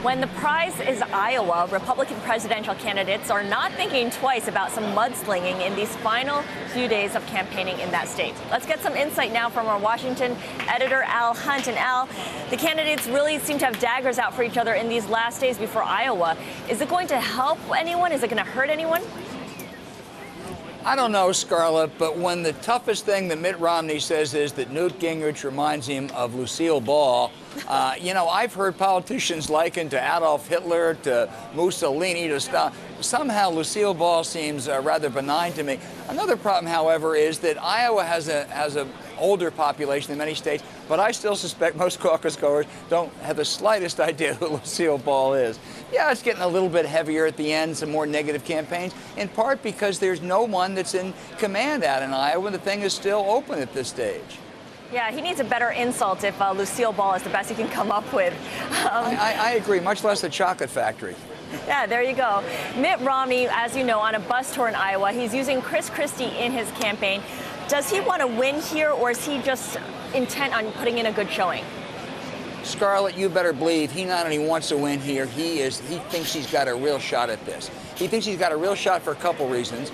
When the prize is Iowa, Republican presidential candidates are not thinking twice about some mudslinging in these final few days of campaigning in that state. Let's get some insight now from our Washington editor, Al Hunt. And Al, the candidates really seem to have daggers out for each other in these last days before Iowa. Is it going to help anyone? Is it going to hurt anyone? I don't know, Scarlett, but when the toughest thing that Mitt Romney says is that Newt Gingrich reminds him of Lucille Ball, I've heard politicians likened to Adolf Hitler, to Mussolini, to Stalin. Somehow Lucille Ball seems rather benign to me. Another problem, however, is that Iowa has a older population than many states, but I still suspect most caucus goers don't have the slightest idea who Lucille Ball is. Yeah, it's getting a little bit heavier at the end, some more negative campaigns, in part because there's no one that's in command out in Iowa. The thing is still open at this stage. Yeah, he needs a better insult if Lucille Ball is the best he can come up with. I agree, much less the chocolate factory. Yeah, there you go. Mitt Romney, as you know, on a bus tour in Iowa, he's using Chris Christie in his campaign. Does he want to win here, or is he just intent on putting in a good showing? Scarlett, you better believe he not only wants to win here, he thinks he's got a real shot at this. He thinks he's got a real shot for a couple reasons.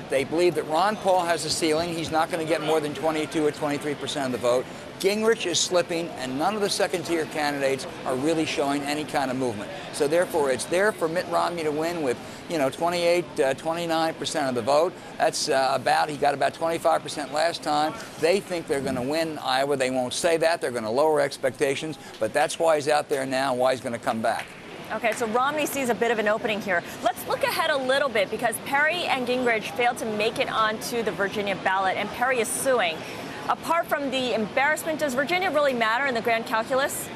They believe that Ron Paul has a ceiling. He's not going to get more than 22 or 23% of the vote. Gingrich is slipping, and none of the second-tier candidates are really showing any kind of movement. So therefore, it's there for Mitt Romney to win with, 28, 29% of the vote. That's he got about 25% last time. They think they're going to win Iowa. They won't say that. They're going to lower expectations, but that's why he's out there now, why he's going to come back. Okay, so Romney sees a bit of an opening here. Let's look ahead a little bit, because Perry and Gingrich failed to make it onto the Virginia ballot, and Perry is suing. Apart from the embarrassment, does Virginia really matter in the grand calculus?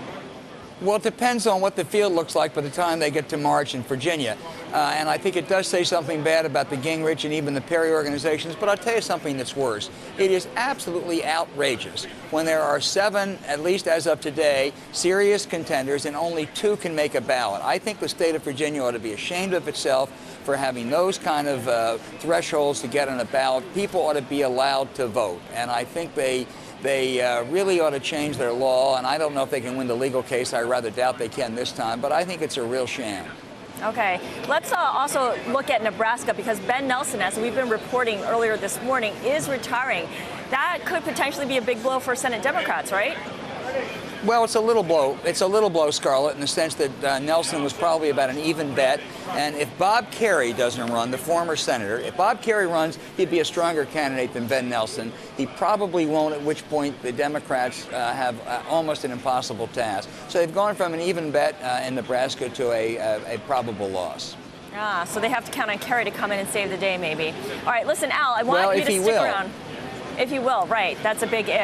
Well, it depends on what the field looks like by the time they get to March in Virginia. And I think it does say something bad about the Gingrich and even the Perry organizations, but I'll tell you something that's worse. It is absolutely outrageous when there are 7, at least as of today, serious contenders and only 2 can make a ballot. I think the state of Virginia ought to be ashamed of itself for having those kind of thresholds to get on a ballot. People ought to be allowed to vote, and I think they really ought to change their law, and I don't know if they can win the legal case. I rather doubt they can this time, but I think it's a real sham. Okay, let's also look at Nebraska, because Ben Nelson, as we've been reporting earlier this morning, is retiring. That could potentially be a big blow for Senate Democrats, right? Well, it's a little blow. It's a little blow, Scarlett, in the sense that Nelson was probably about an even bet. And if Bob Kerrey doesn't run, the former senator, if Bob Kerrey runs, he'd be a stronger candidate than Ben Nelson. He probably won't, at which point the Democrats have almost an impossible task. So they've gone from an even bet in Nebraska to a probable loss. Ah, so they have to count on Kerry to come in and save the day, maybe. All right, listen, Al, I want you to stick around. If he will, right. That's a big if.